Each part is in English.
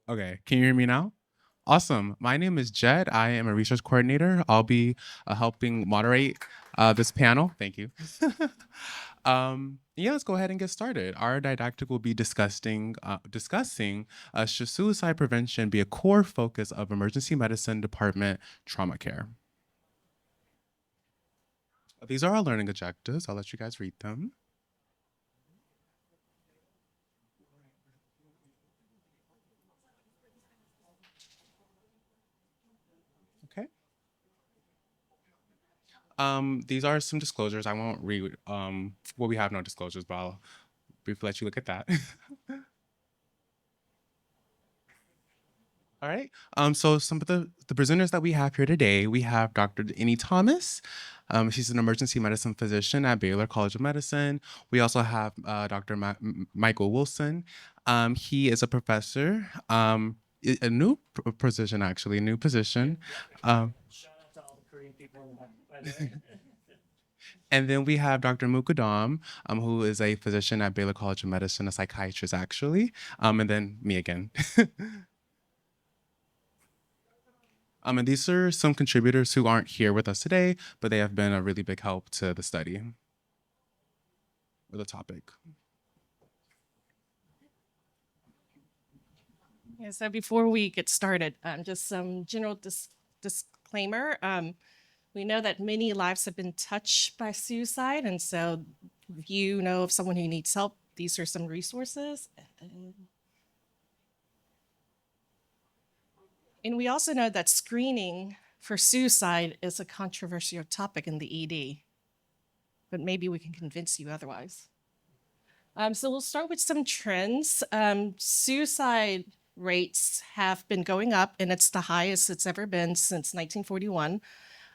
Okay, can you hear me now? Awesome. My name is Jed. I am a research coordinator. I'll be helping moderate this panel. Thank you. Yeah, let's go ahead and get started. Our didactic will be discussing should suicide prevention be a core focus of emergency medicine department trauma care. These are our learning objectives. I'll let you guys read them. Okay. These are some disclosures. I won't read. Well, we have no disclosures, but I'll briefly let you look at that. All right. So some of the presenters that we have here today, we have Dr. Annie Thomas. She's an emergency medicine physician at Baylor College of Medicine. We also have Dr. Michael Wilson. He is a professor, a new position actually, a new position. Um, Shout out to all the Korean people in the back, by the way. And then we have Dr. Mukadam, who is a physician at Baylor College of Medicine, a psychiatrist actually, and then me again. And these are some contributors who aren't here with us today, but they have been a really big help to the study or the topic. Yeah, so before we get started, just some general disclaimer. We know that many lives have been touched by suicide, and so if you know of someone who needs help, these are some resources. And we also know that screening for suicide is a controversial topic in the ED, but maybe we can convince you otherwise. So we'll start with some trends. Suicide rates have been going up, and it's the highest it's ever been since 1941.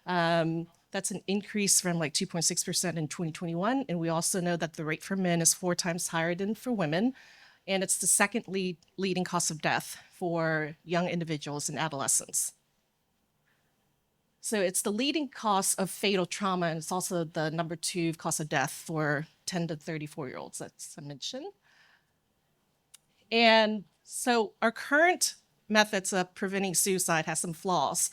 That's an increase from like 2.6% in 2021. And we also know that the rate for men is 4 times higher than for women. And it's the second leading cause of death for young individuals and adolescents. So it's the leading cause of fatal trauma, and it's also the number 2 cause of death for 10 to 34-year-olds, as I mentioned. And so our current methods of preventing suicide has some flaws.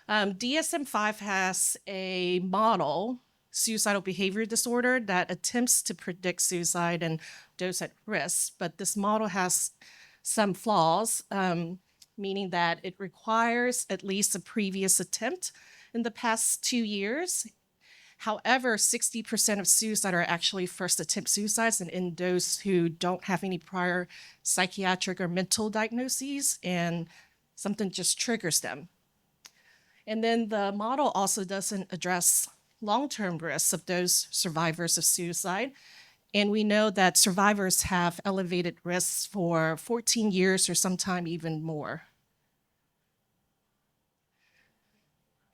DSM-5 has a model, suicidal behavior disorder, that attempts to predict suicide and those at risk, but this model has some flaws, meaning that it requires at least a previous attempt in the past 2 years. However, 60% of suicide are actually first attempt suicides, and in those who don't have any prior psychiatric or mental diagnoses, and something just triggers them. And then the model also doesn't address long-term risks of those survivors of suicide. And we know that survivors have elevated risks for 14 years or sometime even more.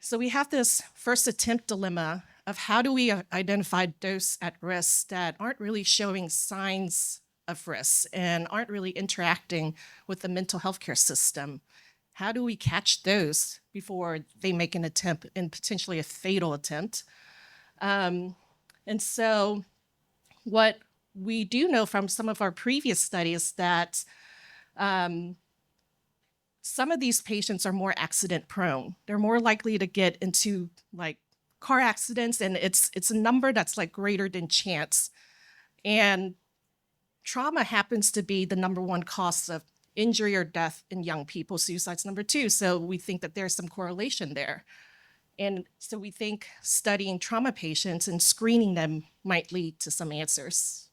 So we have this first attempt dilemma of how do we identify those at risk that aren't really showing signs of risk and aren't really interacting with the mental health care system. How do we catch those before they make an attempt, and potentially a fatal attempt? And so what we do know from some of our previous studies that some of these patients are more accident prone. They're more likely to get into like car accidents, and it's a number that's like greater than chance. And trauma happens to be the number 1 cause of injury or death in young people. Suicide's number 2. So we think that there's some correlation there. And so we think studying trauma patients and screening them might lead to some answers.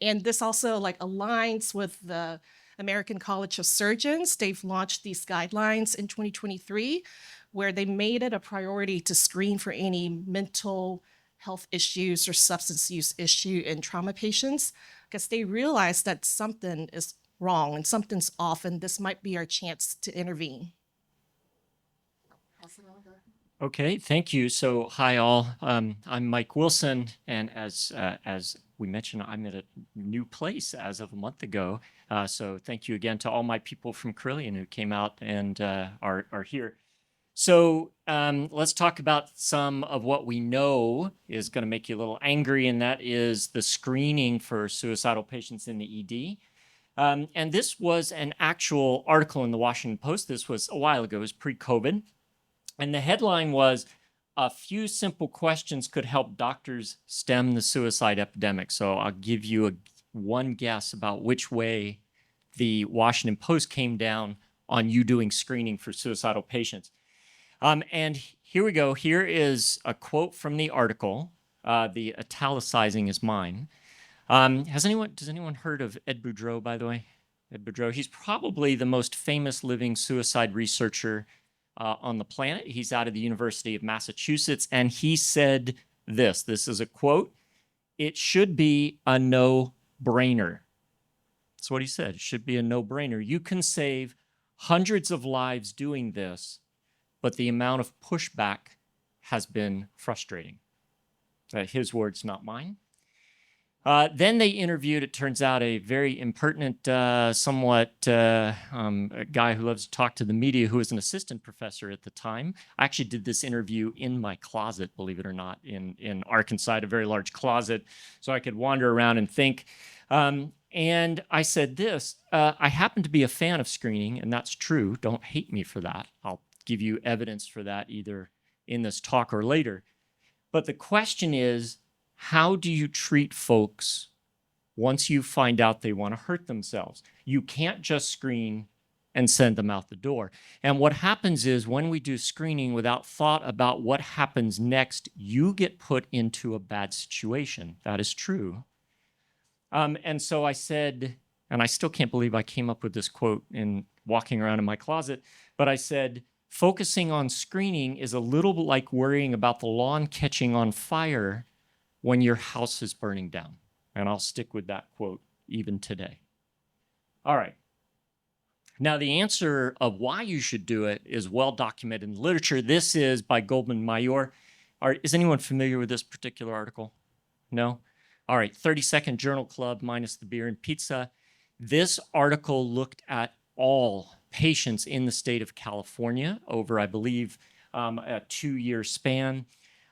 And this also like aligns with the American College of Surgeons. They've launched these guidelines in 2023, where they made it a priority to screen for any mental health issues or substance use issue in trauma patients, because they realize that something is wrong and something's off, and this might be our chance to intervene. Okay, thank you. So, hi all. I'm Mike Wilson, and as we mentioned, I'm at a new place as of a month ago. So, thank you again to all my people from Carillion who came out and are here. So let's talk about some of what we know is going to make you a little angry, and that is the screening for suicidal patients in the ED. And this was an actual article in the Washington Post. This was a while ago, it was pre-COVID. And the headline was, "A few simple questions could help doctors stem the suicide epidemic." So I'll give you one guess about which way the Washington Post came down on you doing screening for suicidal patients. And here we go. Here is a quote from the article. The italicizing is mine. Does anyone heard of Ed Boudreau, by the way? Ed Boudreau, he's probably the most famous living suicide researcher on the planet. He's out of the University of Massachusetts, and he said this. This is a quote. "It should be a no-brainer." That's what he said. It should be a no-brainer. You can save hundreds of lives doing this, but the amount of pushback has been frustrating. His words, not mine. Then they interviewed, it turns out, a very impertinent, somewhat a guy who loves to talk to the media, who was an assistant professor at the time. I actually did this interview in my closet, believe it or not, in Arkansas, a very large closet, so I could wander around and think. And I said this, I happen to be a fan of screening, and that's true. Don't hate me for that. I'll give you evidence for that either in this talk or later. But the question is, how do you treat folks once you find out they want to hurt themselves? You can't just screen and send them out the door. And what happens is when we do screening without thought about what happens next, you get put into a bad situation. That is true. And so I said, and I still can't believe I came up with this quote in walking around in my closet, but I said, focusing on screening is a little bit like worrying about the lawn catching on fire when your house is burning down. And I'll stick with that quote even today. All right. Now, the answer of why you should do it is well documented in the literature. This is by Goldman Mayor. Is anyone familiar with this particular article? No? All right, 30-second Journal Club minus the beer and pizza. This article looked at all patients in the state of California over, I believe, a 2-year span.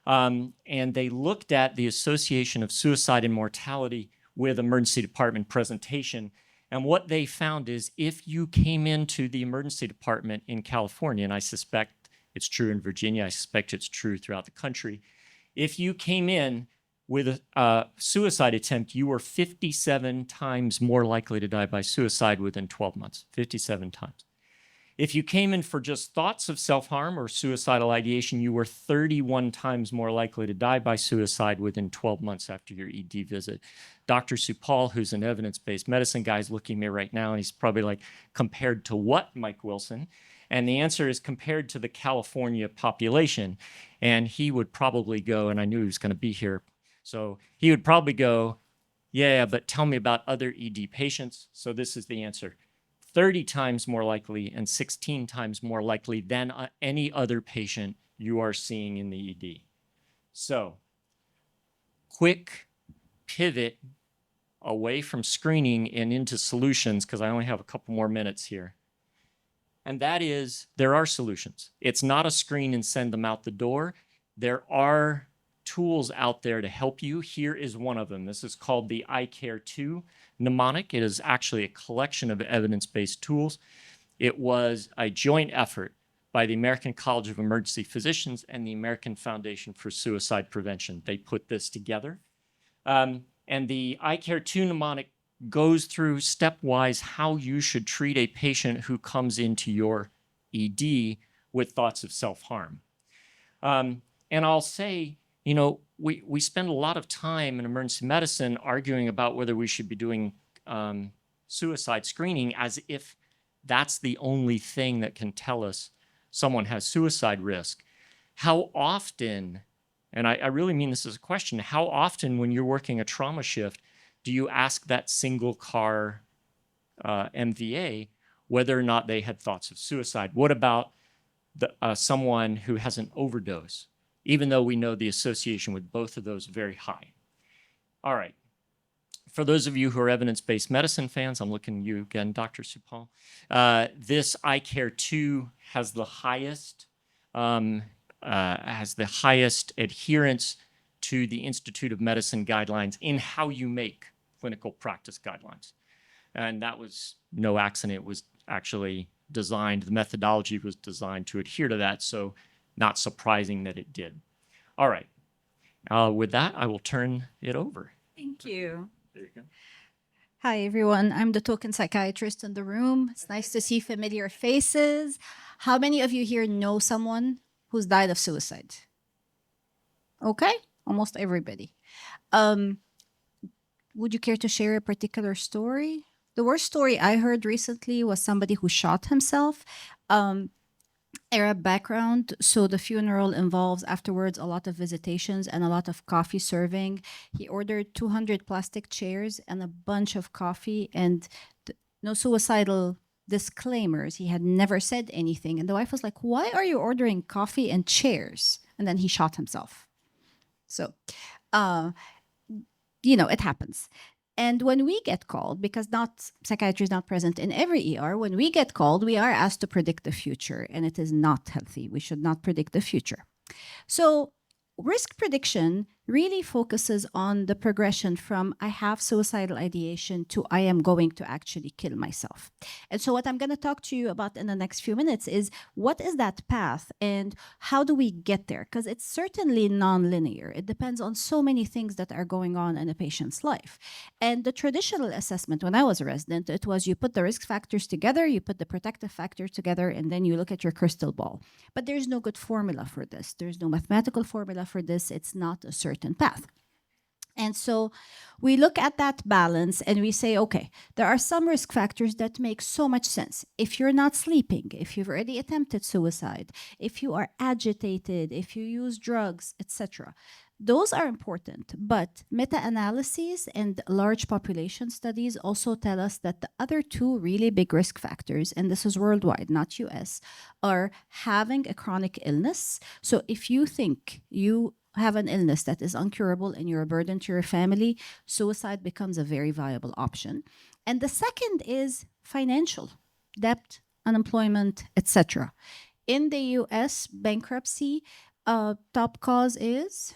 And they looked at the association of suicide and mortality with emergency department presentation. And what they found is if you came into the emergency department in California, and I suspect it's true in Virginia, I suspect it's true throughout the country, if you came in with a suicide attempt, you were 57 times more likely to die by suicide within 12 months, 57 times. If you came in for just thoughts of self-harm or suicidal ideation, you were 31 times more likely to die by suicide within 12 months after your ED visit. Dr. Supal, who's an evidence-based medicine guy, is looking at me right now, and he's probably like, compared to what, Mike Wilson? And the answer is compared to the California population. And he would probably go, and I knew he was going to be here, so he would probably go, yeah, but tell me about other ED patients. So this is the answer. 30 times more likely and 16 times more likely than any other patient you are seeing in the ED. So, quick pivot away from screening and into solutions, because I only have a couple more minutes here. And that is, there are solutions. It's not a screen and send them out the door. There are tools out there to help you. Here is one of them. This is called the iCare2 mnemonic. It is actually a collection of evidence-based tools. It was a joint effort by the American College of Emergency Physicians and the American Foundation for Suicide Prevention. They put this together. And the iCare2 mnemonic goes through stepwise how you should treat a patient who comes into your ED with thoughts of self-harm. And I'll say, you know, we spend a lot of time in emergency medicine arguing about whether we should be doing suicide screening as if that's the only thing that can tell us someone has suicide risk. How often, and I really mean this as a question, how often when you're working a trauma shift do you ask that single car MVA whether or not they had thoughts of suicide? What about someone who has an overdose? Even though we know the association with both of those very high. All right. For those of you who are evidence-based medicine fans, I'm looking at you again, Dr. Supal. This iCare2 has the highest has the highest adherence to the Institute of Medicine guidelines in how you make clinical practice guidelines. And that was no accident. It was actually designed, the methodology was designed to adhere to that, so not surprising that it did. All right. With that, I will turn it over. Thank you. There you go. Hi, everyone. I'm the token psychiatrist in the room. It's nice to see familiar faces. How many of you here know someone who's died of suicide? Okay, almost everybody. Would you care to share a particular story? The worst story I heard recently was somebody who shot himself. Arab background, so the funeral involves afterwards a lot of visitations and a lot of coffee serving. He ordered 200 plastic chairs and a bunch of coffee and no suicidal disclaimers. He had never said anything. And the wife was like, why are you ordering coffee and chairs? And then he shot himself. So, it happens. And when we get called, because psychiatry is not present in every ER, when we get called, we are asked to predict the future, and it is not healthy. We should not predict the future. So risk prediction really focuses on the progression from I have suicidal ideation to I am going to actually kill myself. And so what I'm going to talk to you about in the next few minutes is what is that path and how do we get there? Because it's certainly non-linear. It depends on so many things that are going on in a patient's life. And the traditional assessment when I was a resident, it was you put the risk factors together, you put the protective factor together, and then you look at your crystal ball. But there's no good formula for this. There's no mathematical formula for this. It's not a certain path. And so we look at that balance and we say, okay, there are some risk factors that make so much sense. If you're not sleeping, if you've already attempted suicide, if you are agitated, if you use drugs, etc. Those are important, but meta-analyses and large population studies also tell us that the other two really big risk factors, and this is worldwide, not US, are having a chronic illness. So if you think you have an illness that is incurable and you're a burden to your family, suicide becomes a very viable option. And the second is financial, debt, unemployment, etc. In the US, bankruptcy, top cause is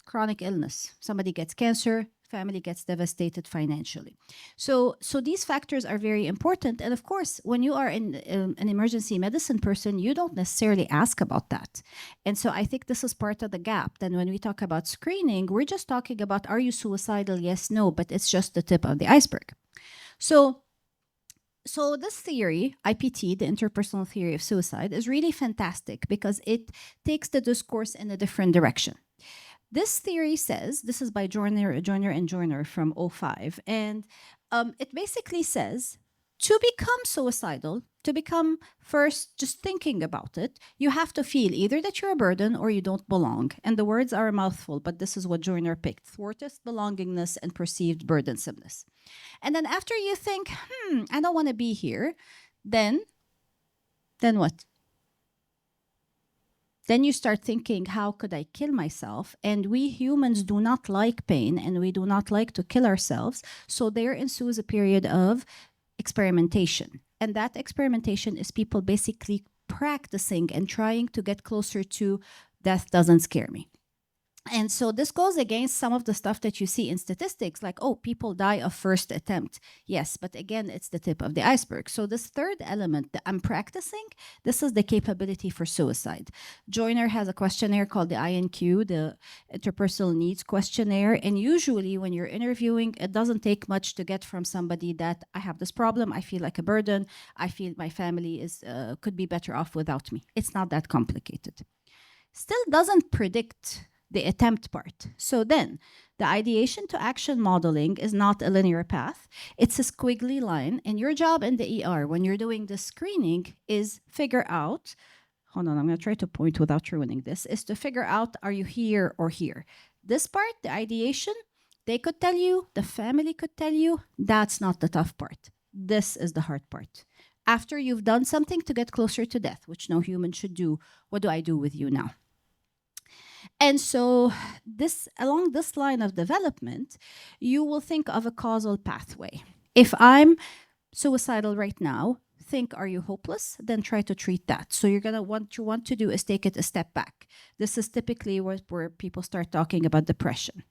chronic illness. Somebody gets cancer, family gets devastated financially. So these factors are very important. And of course, when you are an emergency medicine person, you don't necessarily ask about that. And so I think this is part of the gap. Then when we talk about screening, we're just talking about, are you suicidal? Yes, no, but it's just the tip of the iceberg. So this theory, IPT, the interpersonal theory of suicide, is really fantastic because it takes the discourse in a different direction. This theory says, this is by Joyner and Joyner from 2005, and it basically says, to become suicidal, to become first just thinking about it, you have to feel either that you're a burden or you don't belong. And the words are a mouthful, but this is what Joyner picked: thwarted belongingness and perceived burdensomeness. And then after you think, I don't want to be here, then what? Then you start thinking, how could I kill myself? And we humans do not like pain and we do not like to kill ourselves. So there ensues a period of experimentation. And that experimentation is people basically practicing and trying to get closer to death doesn't scare me. And so this goes against some of the stuff that you see in statistics, like, oh, people die of first attempt. Yes, but again, it's the tip of the iceberg. So this third element that I'm practicing, this is the capability for suicide. Joyner has a questionnaire called the INQ, the Interpersonal Needs Questionnaire. And usually when you're interviewing, it doesn't take much to get from somebody that I have this problem, I feel like a burden, I feel my family could be better off without me. It's not that complicated. Still doesn't predict the attempt part. So then the ideation to action modeling is not a linear path. It's a squiggly line. And your job in the ER when you're doing the screening is figure out, hold on, I'm going to try to point without ruining this, is to figure out, are you here or here? This part, the ideation, they could tell you, the family could tell you, that's not the tough part. This is the hard part. After you've done something to get closer to death, which no human should do, what do I do with you now? And so along this line of development, you will think of a causal pathway. If I'm suicidal right now, think, are you hopeless? Then try to treat that. So you're gonna what you want to do is take it a step back. This is typically where people start talking about depression.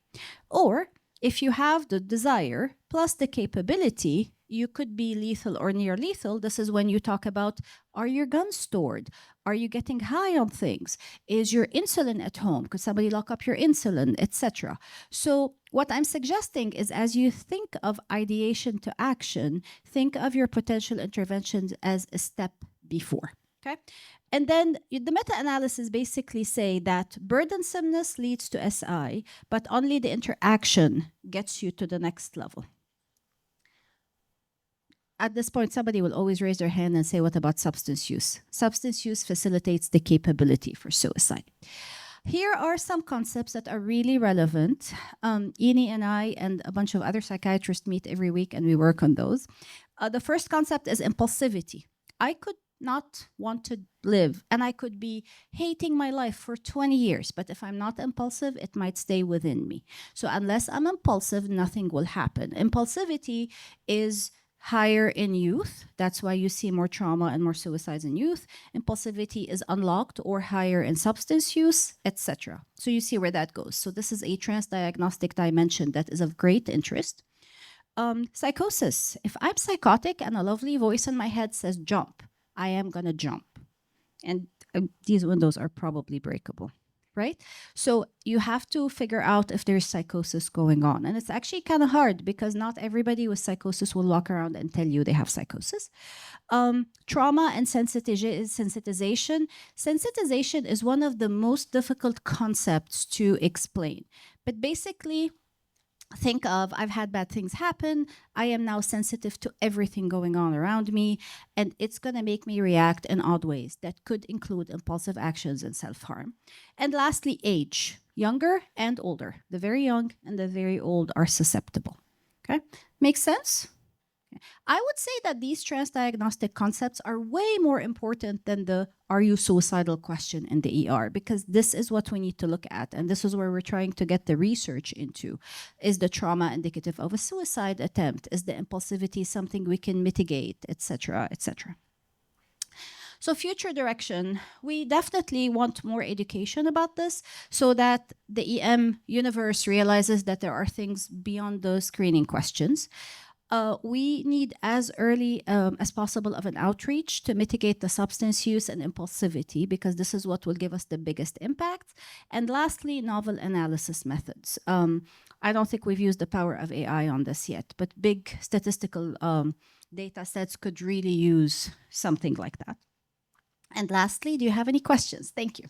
Or if you have the desire plus the capability, you could be lethal or near lethal. This is when you talk about, are your guns stored? Are you getting high on things? Is your insulin at home? Could somebody lock up your insulin, etc.? So what I'm suggesting is, as you think of ideation to action, think of your potential interventions as a step before. Okay. And then the meta-analysis basically say that burdensomeness leads to SI, but only the interaction gets you to the next level. At this point, somebody will always raise their hand and say, what about substance use? Substance use facilitates the capability for suicide. Here are some concepts that are really relevant. Eni and I and a bunch of other psychiatrists meet every week and we work on those. The first concept is impulsivity. I could not want to live and I could be hating my life for 20 years, but if I'm not impulsive, it might stay within me. So unless I'm impulsive, nothing will happen. Impulsivity is higher in youth. That's why you see more trauma and more suicides in youth. Impulsivity is unlocked or higher in substance use, etc. So you see where that goes. So this is a transdiagnostic dimension that is of great interest. Psychosis. If I'm psychotic and a lovely voice in my head says jump, I am gonna jump. And these windows are probably breakable, right? So you have to figure out if there's psychosis going on. And it's actually kind of hard because not everybody with psychosis will walk around and tell you they have psychosis. Trauma and sensitization. Sensitization is one of the most difficult concepts to explain. But basically, think of, I've had bad things happen. I am now sensitive to everything going on around me, and it's going to make me react in odd ways that could include impulsive actions and self-harm. And lastly, age. Younger and older. The very young and the very old are susceptible. Okay? Makes sense? I would say that these transdiagnostic concepts are way more important than the "are you suicidal" question in the ER, because this is what we need to look at, and this is where we're trying to get the research into. Is the trauma indicative of a suicide attempt? Is the impulsivity something we can mitigate, etc., etc.? So future direction, we definitely want more education about this so that the EM universe realizes that there are things beyond the screening questions. We need as early as possible of an outreach to mitigate the substance use and impulsivity, because this is what will give us the biggest impact. And lastly, novel analysis methods. I don't think we've used the power of AI on this yet, but big statistical data sets could really use something like that. And lastly, do you have any questions? Thank you.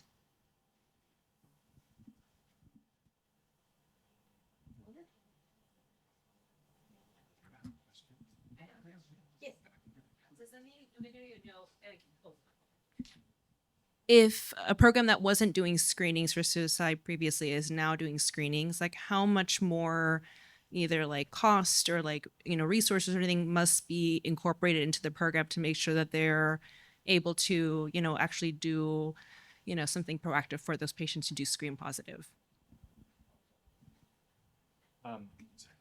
If a program that wasn't doing screenings for suicide previously is now doing screenings, like how much more either like cost or like, resources or anything must be incorporated into the program to make sure that they're able to, actually do, something proactive for those patients who do screen positive?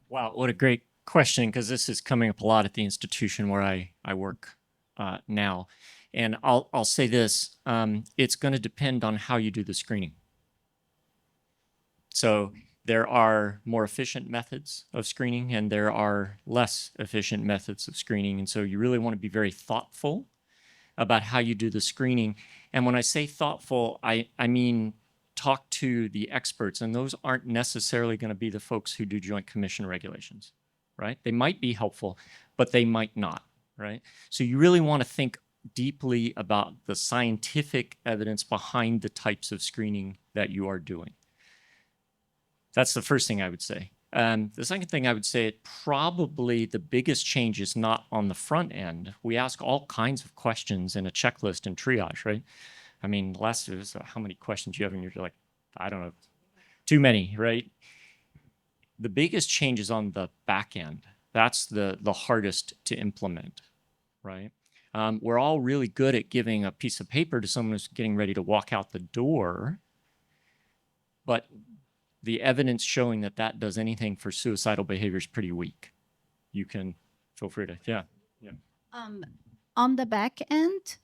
Wow, what a great question, because this is coming up a lot at the institution where I work now. And I'll say this, it's going to depend on how you do the screening. So there are more efficient methods of screening and there are less efficient methods of screening. And so you really want to be very thoughtful about how you do the screening. And when I say thoughtful, I mean talk to the experts, and those aren't necessarily going to be the folks who do Joint Commission regulations, right? They might be helpful, but they might not, right? So you really want to think deeply about the scientific evidence behind the types of screening that you are doing. That's the first thing I would say. The second thing I would say, probably the biggest change is not on the front end. We ask all kinds of questions in a checklist and triage, right? I mean, last is how many questions you have in your, like, I don't know, too many, right? The biggest change is on the back end. That's the hardest to implement, right? We're all really good at giving a piece of paper to someone who's getting ready to walk out the door, but the evidence showing that that does anything for suicidal behavior is pretty weak. You can feel free to, yeah. On the back end,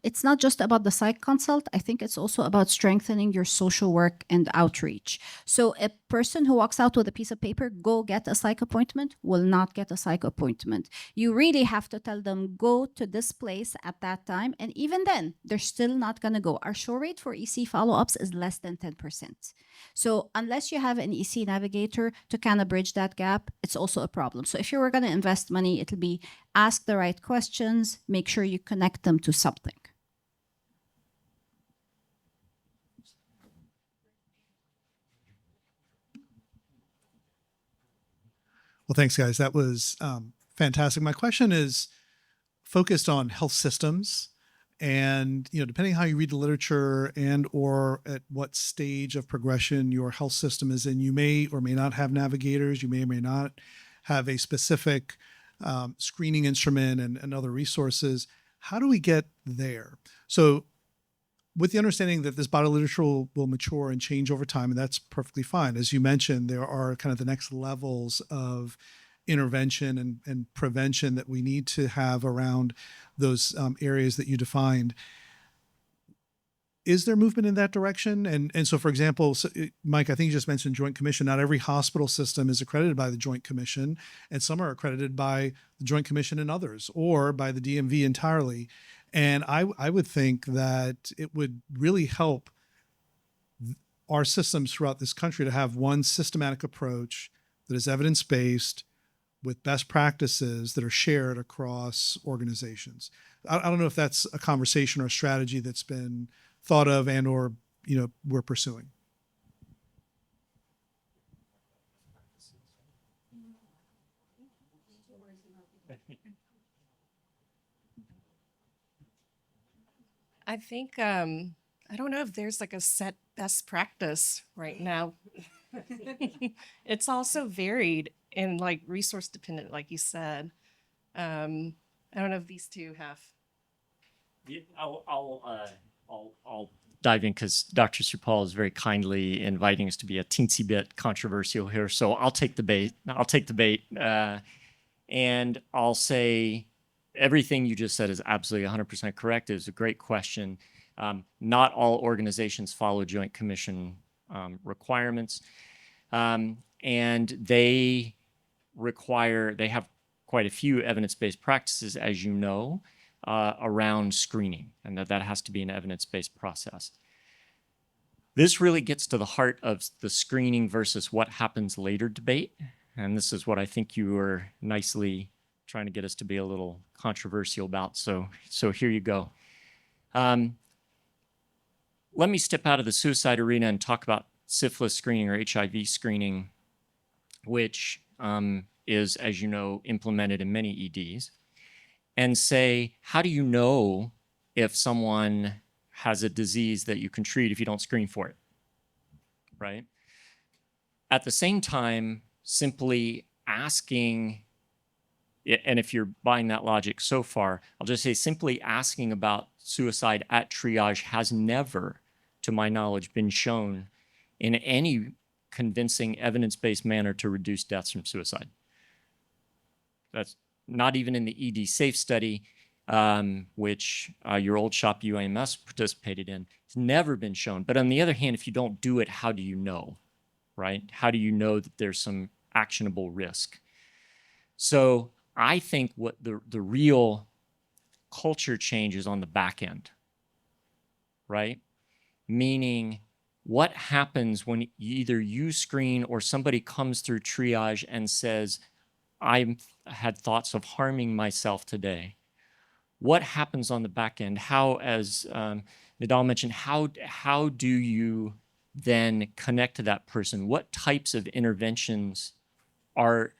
it's not just about the psych consult. I think it's also about strengthening your social work and outreach. So a person who walks out with a piece of paper, go get a psych appointment, will not get a psych appointment. You really have to tell them, go to this place at that time. And even then, they're still not going to go. Our show rate for EC follow-ups is less than 10%. So unless you have an EC navigator to kind of bridge that gap, it's also a problem. So if you were going to invest money, it'll be ask the right questions, make sure you connect them to something. Well, thanks, guys. That was fantastic. My question is focused on health systems, and depending how you read the literature and or at what stage of progression your health system is in, you may or may not have navigators. You may or may not have a specific screening instrument and other resources. How do we get there? So with the understanding that this body literature will mature and change over time, and that's perfectly fine. As you mentioned, there are kind of the next levels of intervention and prevention that we need to have around those areas that you defined. Is there movement in that direction? And so, for example, Mike, I think you just mentioned Joint Commission. Not every hospital system is accredited by the Joint Commission, and some are accredited by the Joint Commission and others, or by the DMV entirely. And I would think that it would really help our systems throughout this country to have one systematic approach that is evidence-based with best practices that are shared across organizations. I don't know if that's a conversation or a strategy that's been thought of and or we're pursuing. I think I don't know if there's like a set best practice right now. It's also varied and like resource dependent, like you said. I don't know if these two have. Yeah, I'll dive in because Dr. Supal is very kindly inviting us to be a teensy bit controversial here. So I'll take the bait. And I'll say everything you just said is absolutely 100% correct. It was a great question. Not all organizations follow Joint Commission requirements. And they have quite a few evidence-based practices, as you know, around screening, and that has to be an evidence-based process. This really gets to the heart of the screening versus what happens later debate. And this is what I think you were nicely trying to get us to be a little controversial about. So here you go. Let me step out of the suicide arena and talk about syphilis screening or HIV screening, which is, as you know, implemented in many EDs, and say, how do you know if someone has a disease that you can treat if you don't screen for it, right? At the same time, simply asking, and if you're buying that logic so far, I'll just say simply asking about suicide at triage has never, to my knowledge, been shown in any convincing evidence-based manner to reduce deaths from suicide. That's not even in the ED SAFE study, which your old shop UAMS participated in. It's never been shown. But on the other hand, if you don't do it, how do you know, right? How do you know that there's some actionable risk? So I think what the real culture change is on the back end, right? Meaning, what happens when either you screen or somebody comes through triage and says, I had thoughts of harming myself today? What happens on the back end? How, as Nidal mentioned, how do you then connect to that person? What types of interventions are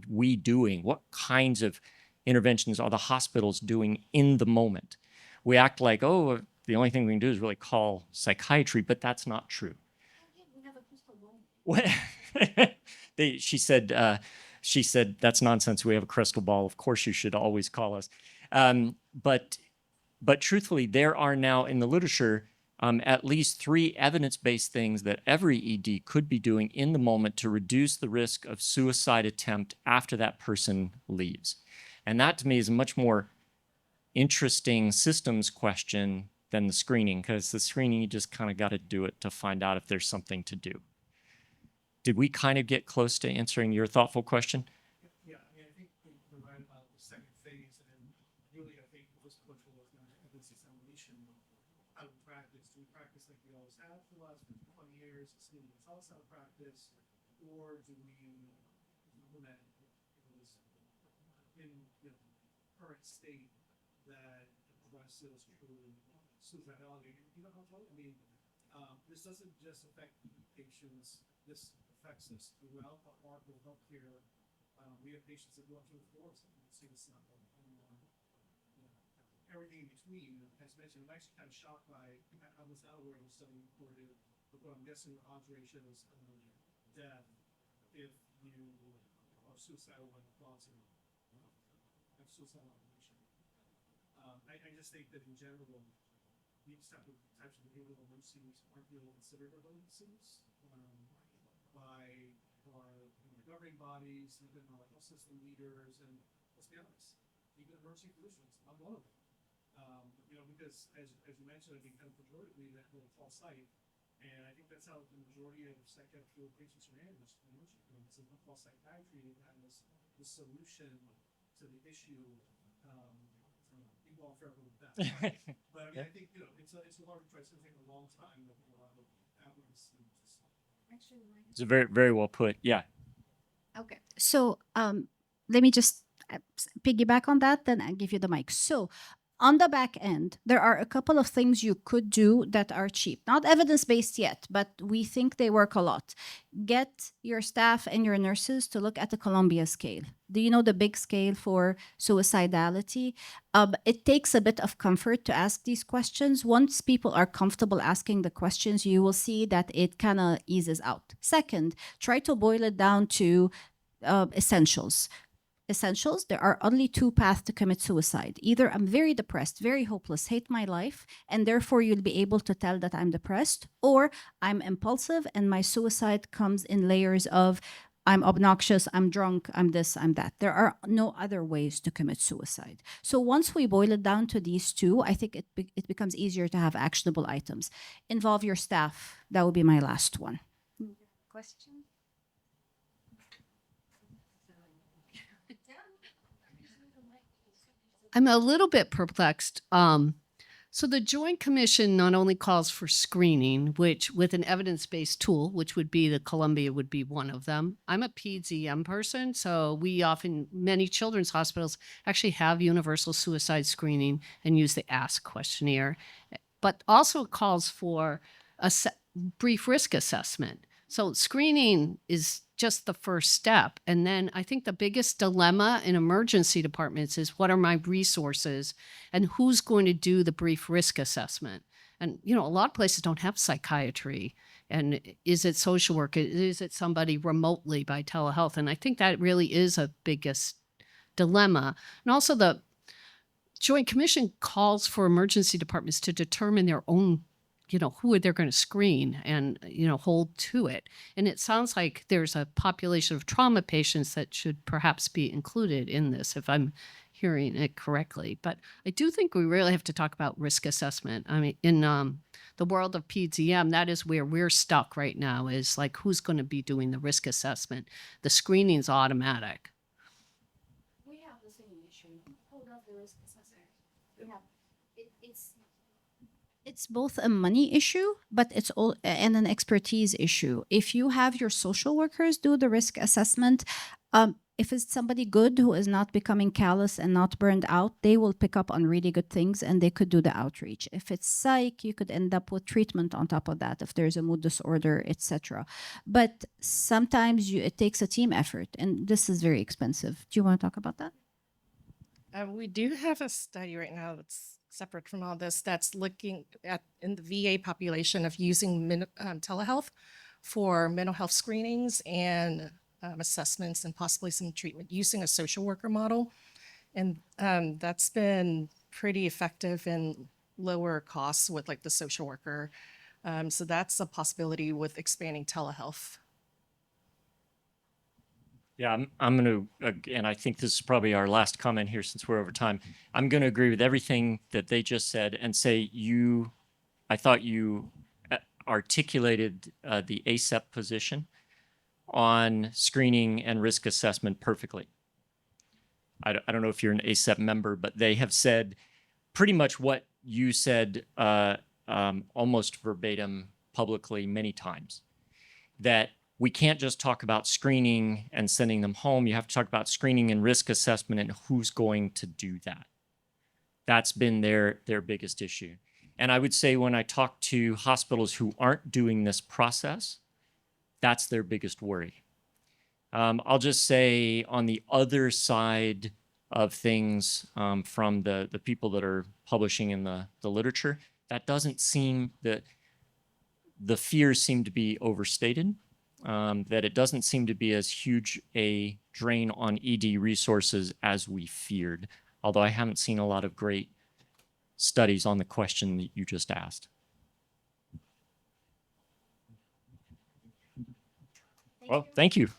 we doing? What kinds of interventions are the hospitals doing in the moment? We act like, oh, the only thing we can do is really call psychiatry, but that's not true. What? She said, that's nonsense. We have a crystal ball. Of course, you should always call us. But truthfully, there are now in the literature at least 3 evidence-based things that every ED could be doing in the moment to reduce the risk of suicide attempt after that person leaves. And that to me is a much more interesting systems question than the screening, because the screening, you just kind of got to do it to find out if there's something to do. Did we kind of get close to answering your thoughtful question? Yeah, I mean, I think we're right about the second phase, and then really, I think most of what was going to evidence examination out of practice. Do we practice like we always have for the last 20 years, assuming it's all out of practice, or do we implement this in current state that addresses true suicidality? You know how to, I mean, this doesn't just affect patients. This affects us throughout the arc of healthcare. We have patients that go up to the floors and see the sun, everything in between. As mentioned, I'm actually kind of shocked by, I was not aware of the study reported, but what I'm guessing the odds ratios of death if you are suicidal when thoughts of have suicidal ideation. I just think that in general, these types of behavioral emergencies aren't really considered emergencies by our governing bodies, even our health system leaders, and let's be honest, even emergency physicians. I'm one of them. Because as you mentioned, I think kind of pejoratively that whole false sight, and I think that's how the majority of psychiatric patients are managed. It's a false psychiatry as the solution to the issue. Involved forever with that. But I mean, I think it's a hard choice. It's going to take a long time. I think a lot of applicants. It's a very, very well put. Yeah. Okay. So let me just piggyback on that, then I'll give you the mic. So on the back end, there are a couple of things you could do that are cheap. Not evidence-based yet, but we think they work a lot. Get your staff and your nurses to look at the Columbia scale. Do you know the big scale for suicidality? It takes a bit of comfort to ask these questions. Once people are comfortable asking the questions, you will see that it kind of eases out. Second, try to boil it down to essentials. Essentials, there are only two paths to commit suicide. Either I'm very depressed, very hopeless, hate my life, and therefore you'll be able to tell that I'm depressed, or I'm impulsive and my suicide comes in layers of I'm obnoxious, I'm drunk, I'm this, I'm that. There are no other ways to commit suicide. So once we boil it down to these two, I think it becomes easier to have actionable items. Involve your staff. That would be my last one. Question? I'm a little bit perplexed. So the Joint Commission not only calls for screening, which with an evidence-based tool, which would be the Columbia would be one of them. I'm a PTSD person, so many children's hospitals actually have universal suicide screening and use the ASK questionnaire, but also calls for a brief risk assessment. So screening is just the first step. And then I think the biggest dilemma in emergency departments is what are my resources and who's going to do the brief risk assessment? And, a lot of places don't have psychiatry. And is it social work? Is it somebody remotely by telehealth? And I think that really is a biggest dilemma. And also the Joint Commission calls for emergency departments to determine their own who they're going to screen and, hold to it. And it sounds like there's a population of trauma patients that should perhaps be included in this, if I'm hearing it correctly. But I do think we really have to talk about risk assessment. I mean, in the world of PTSD, that is where we're stuck right now, is like, who's going to be doing the risk assessment? The screening's automatic. We have the same issue. Hold up the risk assessment. We have it's both a money issue, but it's all and an expertise issue. If you have your social workers do the risk assessment, if it's somebody good who is not becoming callous and not burned out, they will pick up on really good things and they could do the outreach. If it's psych, you could end up with treatment on top of that if there's a mood disorder, etc. But sometimes it takes a team effort, and this is very expensive. Do you want to talk about that? We do have a study right now that's separate from all this that's looking at in the VA population of using telehealth for mental health screenings and assessments and possibly some treatment using a social worker model. And that's been pretty effective in lower costs with like the social worker. So that's a possibility with expanding telehealth. Yeah, I'm going to, and I think this is probably our last comment here since we're over time. I'm going to agree with everything that they just said and say I thought you articulated the ACEP position on screening and risk assessment perfectly. I don't know if you're an ACEP member, but they have said pretty much what you said almost verbatim publicly many times, that we can't just talk about screening and sending them home. You have to talk about screening and risk assessment and who's going to do that. That's been their biggest issue. And I would say when I talk to hospitals who aren't doing this process, that's their biggest worry. I'll just say on the other side of things from the people that are publishing in the literature, that doesn't seem that the fears seem to be overstated, that it doesn't seem to be as huge a drain on ED resources as we feared, although I haven't seen a lot of great studies on the question that you just asked. Well, thank you.